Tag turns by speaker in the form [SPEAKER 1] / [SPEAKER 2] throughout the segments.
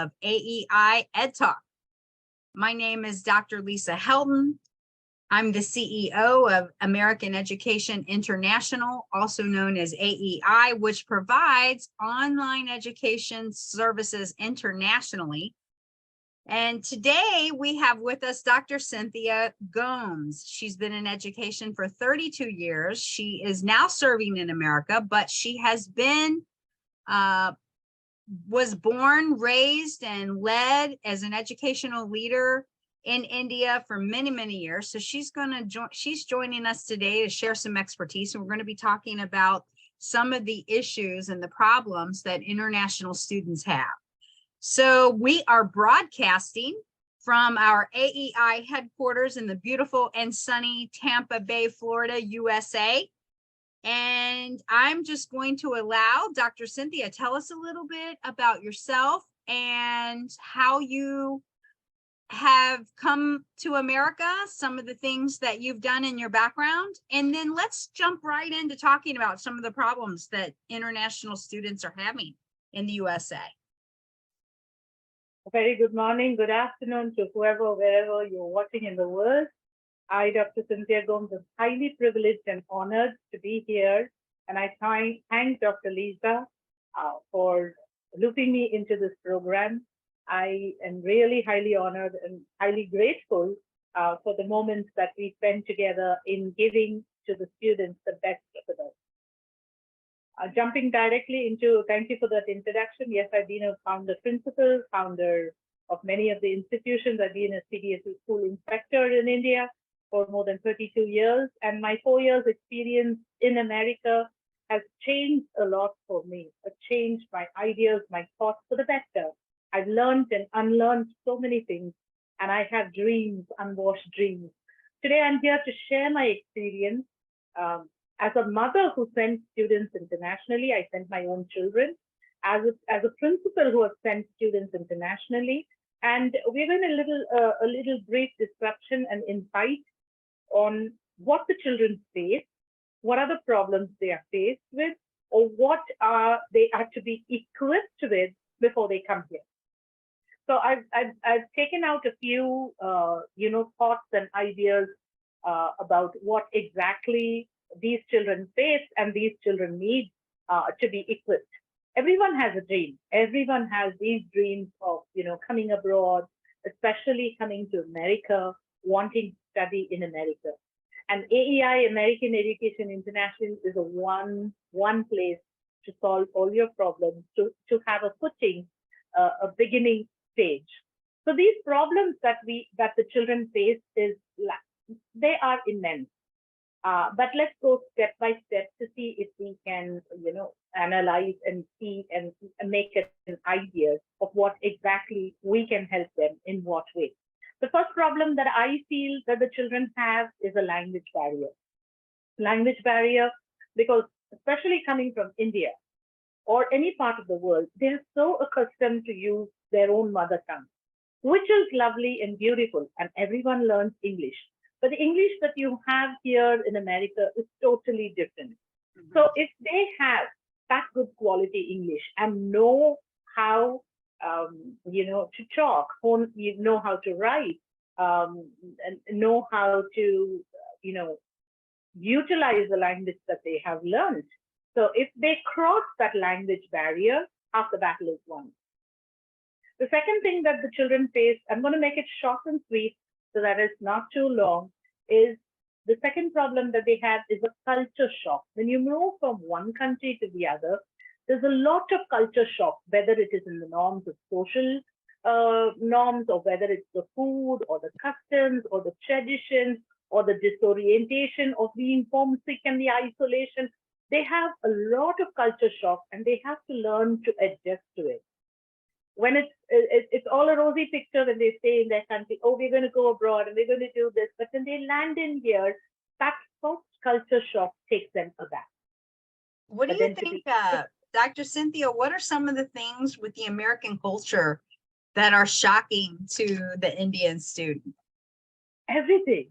[SPEAKER 1] of AEI Ed Talk. My name is Dr. Lisa Helton. I'm the CEO of American Education International, also known as AEI, which provides online education services internationally. And today we have with us Dr. Cynthia Gomes. She's been in education for 32 years. She is now serving in America, but she has been, was born, raised, and led as an educational leader in India for many, many years. So she's joining us today to share some expertise. And we're going to be talking about some of the issues and the problems that international students have. So we are broadcasting from our AEI headquarters in the beautiful and sunny Tampa Bay, Florida, USA. And I'm just going to allow Dr. Cynthia, tell us a little bit about yourself and how you have come to America, some of the things that you've done in your background, and then let's jump right into talking about some of the problems that international students are having in the USA.
[SPEAKER 2] Very good morning, good afternoon to whoever, wherever you're watching in the world. I, Dr. Cynthia Gomes, am highly privileged and honored to be here. And I thank Dr. Lisa for looping me into this program. I am really highly honored and highly grateful for the moments that we spend together in giving to the students the best of the best. Jumping directly into, thank you for that introduction. Yes, I've been a founder principal, founder of many of the institutions. I've been a CBSE school inspector in India for more than 32 years. And my 4 years experience in America has changed a lot for me. It changed my ideas, my thoughts for the better. I've learned and unlearned so many things, and I have dreams, unwashed dreams. Today, I'm here to share my experience. As a mother who sent students internationally, I sent my own children. As a principal who has sent students internationally, and we're going a little brief description and insight on what the children face, what are the problems they are faced with, or what they are to be equipped with before they come here. So I've taken out a few thoughts and ideas about what exactly these children face and these children need to be equipped. Everyone has a dream. Everyone has these dreams of coming abroad, especially coming to America, wanting to study in America. And AEI, American Education International, is a one place to solve all your problems, to have a footing, a beginning stage. So these problems that the children face they are immense. But let's go step by step to see if we can, analyze and see and make an idea of what exactly we can help them in what way. The first problem that I feel that the children have is a language barrier. Language barrier, because especially coming from India or any part of the world, they're so accustomed to use their own mother tongue, which is lovely and beautiful, and everyone learns English. But the English that you have here in America is totally different. Mm-hmm. So if they have that good quality English and know how, to talk, know how to write, and know how to, utilize the language that they have learned. So if they cross that language barrier, half the battle is won. The second thing that the children face, I'm going to make it short and sweet so that it's not too long, is the second problem that they have is a culture shock. When you move from one country to the other, there's a lot of culture shock, whether it is in the norms of social norms, or whether it's the food or the customs or the traditions or the disorientation of being homesick and the isolation. They have a lot of culture shock, and they have to learn to adjust to it. When it's all a rosy picture when they stay in their country, oh, we're going to go abroad and we're going to do this. But when they land in here, that first culture shock takes them aback.
[SPEAKER 1] What do you think, Dr. Cynthia, what are some of the things with the American culture that are shocking to the Indian student?
[SPEAKER 2] Everything.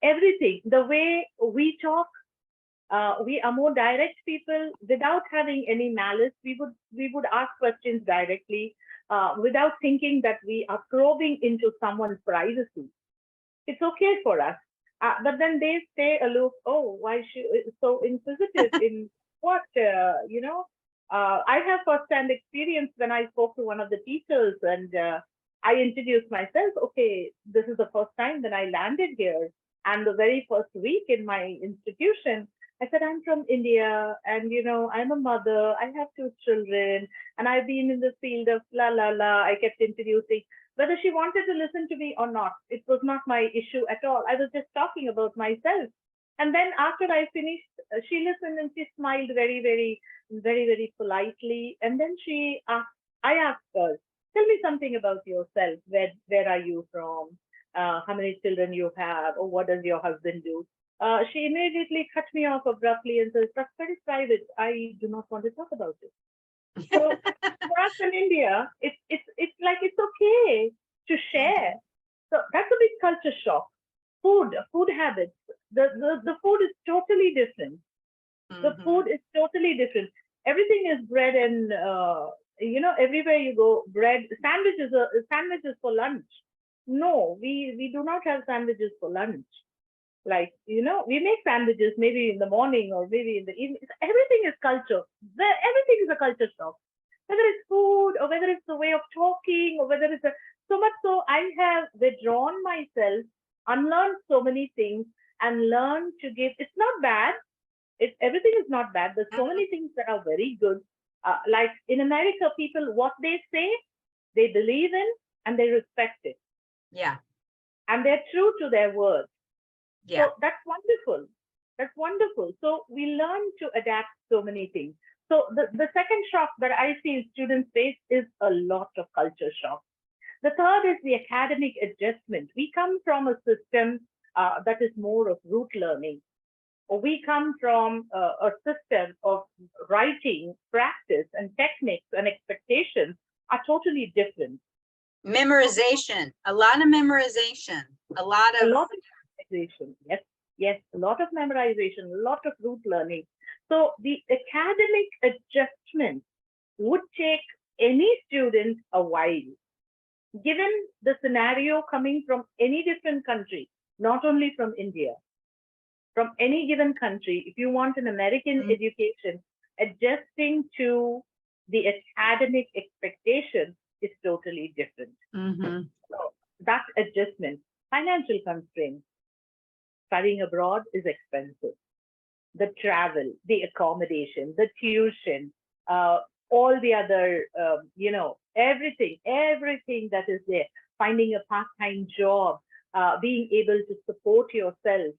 [SPEAKER 2] The way we talk, we are more direct people without having any malice. We would ask questions directly. without thinking that we are probing into someone's privacy. It's okay for us. But then they stay aloof. Oh, why she is so inquisitive in what, I have first-hand experience when I spoke to one of the teachers and I introduced myself. Okay, this is the first time that I landed here. And the very first week in my institution, I said, I'm from India and, I'm a mother. I have two children and I've been in the field of la, la, la. I kept introducing whether she wanted to listen to me or not. It was not my issue at all. I was just talking about myself. And then after I finished, she listened and she smiled very, very, very, very politely. And then I asked her, tell me something about yourself. Where are you from? How many children you have? Or what does your husband do? She immediately cut me off abruptly and says, that's very private. I do not want to talk about it. So for us in India, it's like it's okay to share. So that's a big culture shock. Food habits. The food is totally different. The food is totally different. Everything is bread and everywhere you go, bread. Sandwiches for lunch. No, we do not have sandwiches for lunch. Like, we make sandwiches maybe in the morning or maybe in the evening. Everything is culture. Everything is a culture shock. Whether it's food or whether it's the way of talking or whether it's so much so I have withdrawn myself, unlearned so many things and learned to give. It's not bad. Everything is not bad. There's so many things that are very good. Like in America, people, what they say, they believe in and they respect it.
[SPEAKER 1] Yeah.
[SPEAKER 2] And they're true to their word.
[SPEAKER 1] Yeah.
[SPEAKER 2] So that's wonderful. That's wonderful. So we learn to adapt so many things. So the second shock that I see students face is a lot of culture shock. The third is the academic adjustment. We come from a system that is more of rote learning. Or we come from a system of writing, practice, and techniques and expectations are totally different.
[SPEAKER 1] Memorization, a lot of memorization, a lot of
[SPEAKER 2] memorization. Yes, a lot of memorization, a lot of rote learning. So the academic adjustment would take any student a while. Given the scenario coming from any different country, not only from India, from any given country, if you want an American education, adjusting to the academic expectation is totally different. So that adjustment, financial constraints, studying abroad is expensive. The travel, the accommodation, the tuition, all the other, everything that is there, finding a part-time job, being able to support yourself.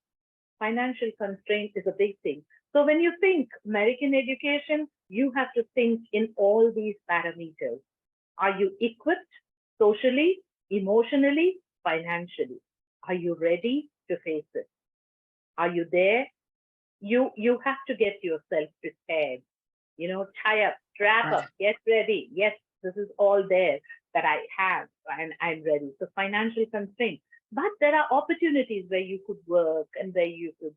[SPEAKER 2] Financial constraint is a big thing. So when you think American education, you have to think in all these parameters. Are you equipped socially, emotionally, financially? Are you ready to face it? Are you there? You have to get yourself prepared. Tie up, strap up, get ready. Yes, this is all there that I have and I'm ready. So financial constraints. But there are opportunities where you could work and where you could,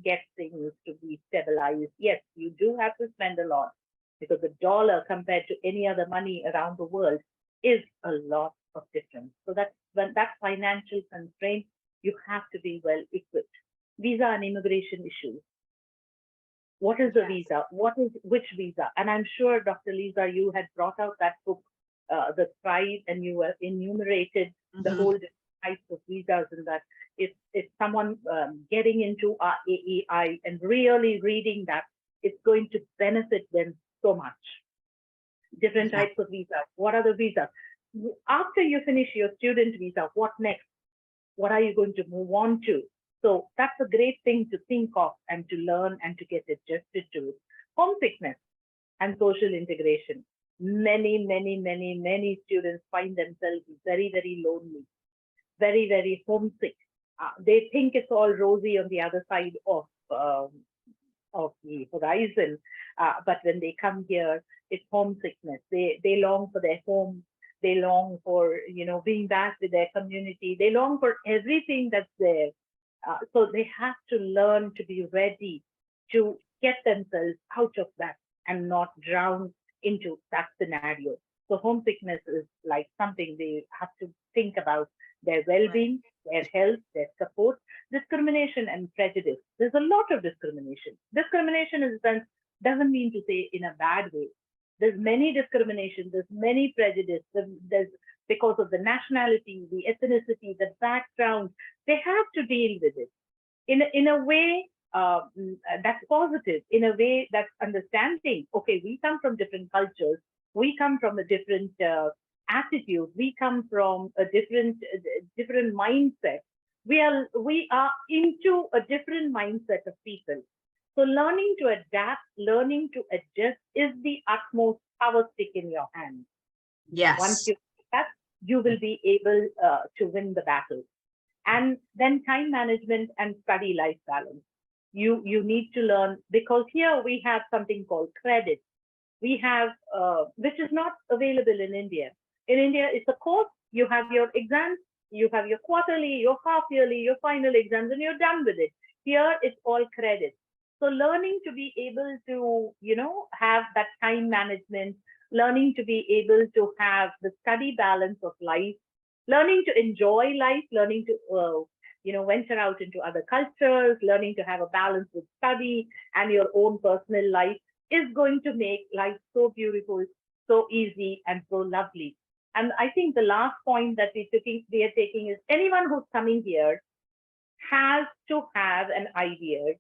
[SPEAKER 2] get things to be stabilized. Yes, you do have to spend a lot because the dollar compared to any other money around the world is a lot of difference. So that's when that financial constraint, you have to be well equipped. Visa and immigration issues. What is the visa? Which visa? And I'm sure, Dr. Lisa, you had brought out that book, The Thrive, and you enumerated the whole types of visas in that. If someone getting into our AEI and really reading that, it's going to benefit them so much. Different types of visas. What are the visas? After you finish your student visa, what next? What are you going to move on to? So that's a great thing to think of and to learn and to get adjusted to it. Homesickness and social integration. Many students find themselves very, very lonely, very, very homesick. They think it's all rosy on the other side of the horizon. But when they come here, it's homesickness. They long for their home. They long for, being back with their community. They long for everything that's there. So they have to learn to be ready to get themselves out of that and not drown into that scenario. So homesickness is like something they have to think about their well-being, their health, their support. Discrimination and prejudice. There's a lot of discrimination. Discrimination in a sense doesn't mean to say in a bad way. There's many discrimination, there's many prejudice, there's because of the nationality, the ethnicity, the background. They have to deal with it in a way that's positive, in a way that's understanding. Okay, we come from different cultures, we come from a different attitude, we come from a different mindset. We are into a different mindset of people. So learning to adapt, learning to adjust is the utmost power stick in your hand. Once
[SPEAKER 1] Yes.
[SPEAKER 2] you do that, you will be able to win the battle. And then time management and study life balance. You need to learn, because here we have something called credit. We have, which is not available in India. In India, it's a course, you have your exams, you have your quarterly, your half yearly, your final exams, and you're done with it. Here, it's all credit. So learning to be able to, have that time management, learning to be able to have the study balance of life, learning to enjoy life, learning to, venture out into other cultures, learning to have a balance with study and your own personal life is going to make life so beautiful, so easy, and so lovely. And I think the last point that we are taking is anyone who's coming here has to have an idea.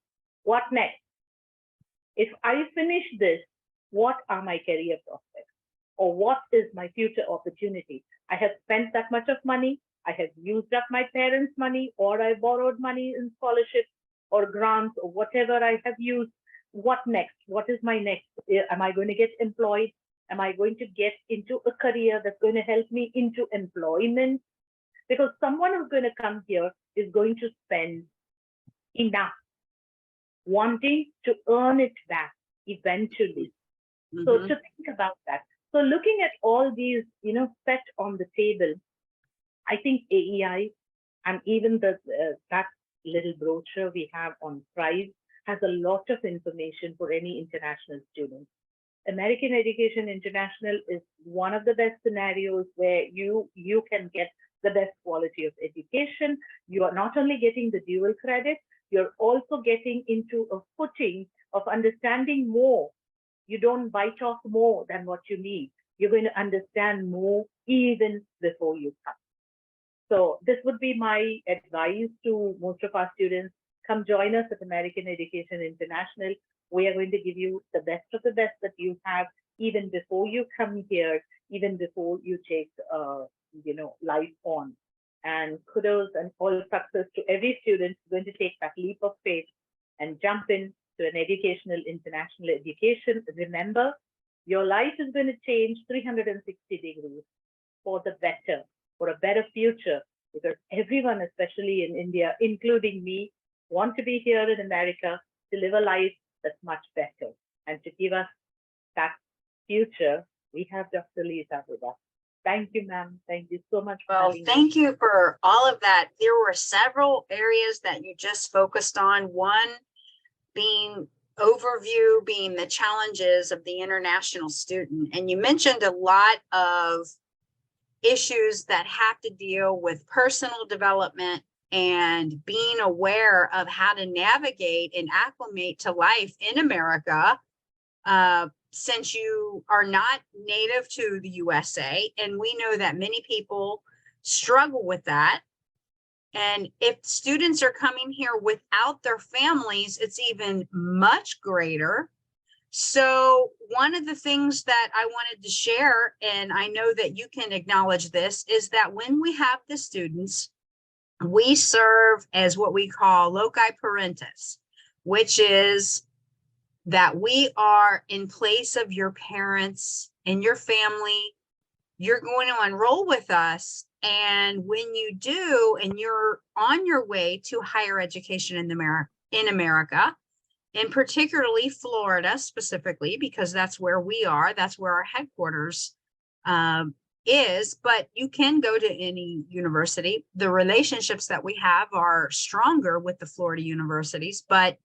[SPEAKER 2] What next? If I finish this, what are my career prospects? Or what is my future opportunity? I have spent that much of money. I have used up my parents' money, or I borrowed money in scholarships or grants or whatever I have used. What next? What is my next? Am I going to get employed? Am I going to get into a career that's going to help me into employment? Because someone who's going to come here is going to spend enough wanting to earn it back eventually. So to think about that. So looking at all these, set on the table, I think AEI and even that little brochure we have on price has a lot of information for any international student. American Education International is one of the best scenarios where you can get the best quality of education. You are not only getting the dual credit, you're also getting into a footing of understanding more. You don't bite off more than what you need. You're going to understand more even before you come. So this would be my advice to most of our students. Come join us at American Education International. We are going to give you the best of the best that you have even before you come here, even before you take, life on. And kudos and all success to every student who's going to take that leap of faith and jump in to an educational international education. Remember, your life is going to change 360 degrees for the better, for a better future, because everyone, especially in India, including me, want to be here in America to live a life that's much better. And to give us that future, we have Dr. Lisa with us. Thank you, ma'am. Thank you so much for having me.
[SPEAKER 1] Thank you for all of that. There were several areas that you just focused on. One being overview, being the challenges of the international student. And you mentioned a lot of issues that have to deal with personal development and being aware of how to navigate and acclimate to life in America, since you are not native to the USA. And we know that many people struggle with that. And if students are coming here without their families, it's even much greater. So one of the things that I wanted to share, and I know that you can acknowledge this, is that when we have the students, we serve as what we call loci parentis, which is that we are in place of your parents and your family. You're going to enroll with us. And when you do, and you're on your way to higher education in America, and particularly Florida specifically, because that's where we are, that's where our headquarters is, but you can go to any university. The relationships that we have are stronger with the Florida universities, but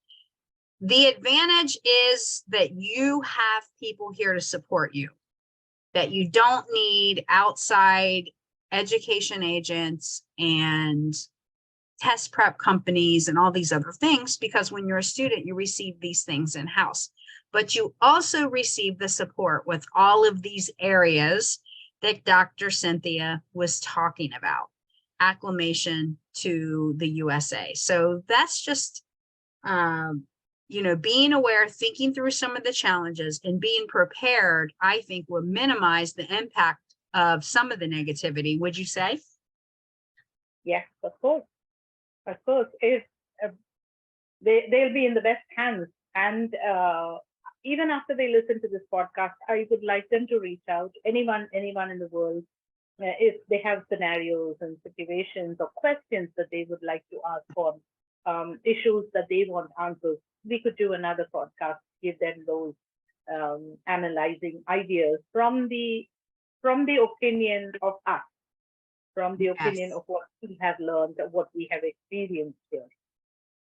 [SPEAKER 1] the advantage is that you have people here to support you. that you don't need outside education agents and test prep companies and all these other things, because when you're a student, you receive these things in-house. But you also receive the support with all of these areas that Dr. Cynthia was talking about, acclimation to the USA. So that's just, being aware, thinking through some of the challenges and being prepared, I think will minimize the impact of some of the negativity. Would you say?
[SPEAKER 2] Yes, of course. Of course, if they'll be in the best hands. And even after they listen to this podcast, I would like them to reach out, anyone in the world, if they have scenarios and situations or questions that they would like to ask on issues that they want answers. We could do another podcast, give them those analyzing ideas from the opinion of us, from the opinion of what we have learned, of what we have experienced here.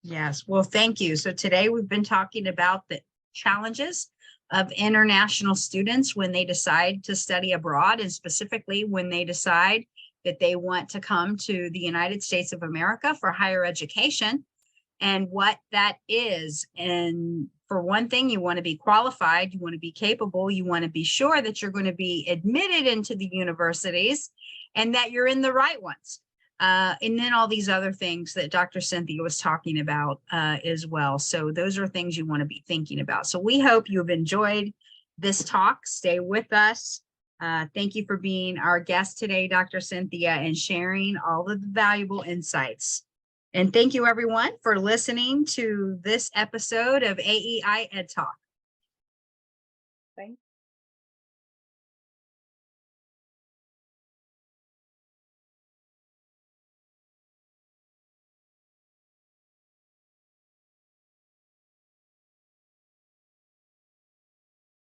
[SPEAKER 1] Yes. Well, thank you. So today we've been talking about the challenges of international students when they decide to study abroad, and specifically when they decide that they want to come to the United States of America for higher education, and what that is. And for one thing, you want to be qualified, you want to be capable, you want to be sure that you're going to be admitted into the universities and that you're in the right ones. And then all these other things that Dr. Cynthia was talking about as well. So those are things you want to be thinking about. So we hope you have enjoyed this talk. Stay with us. Thank you for being our guest today, Dr. Cynthia, and sharing all of the valuable insights. And thank you, everyone, for listening to this episode of AEI Ed Talk.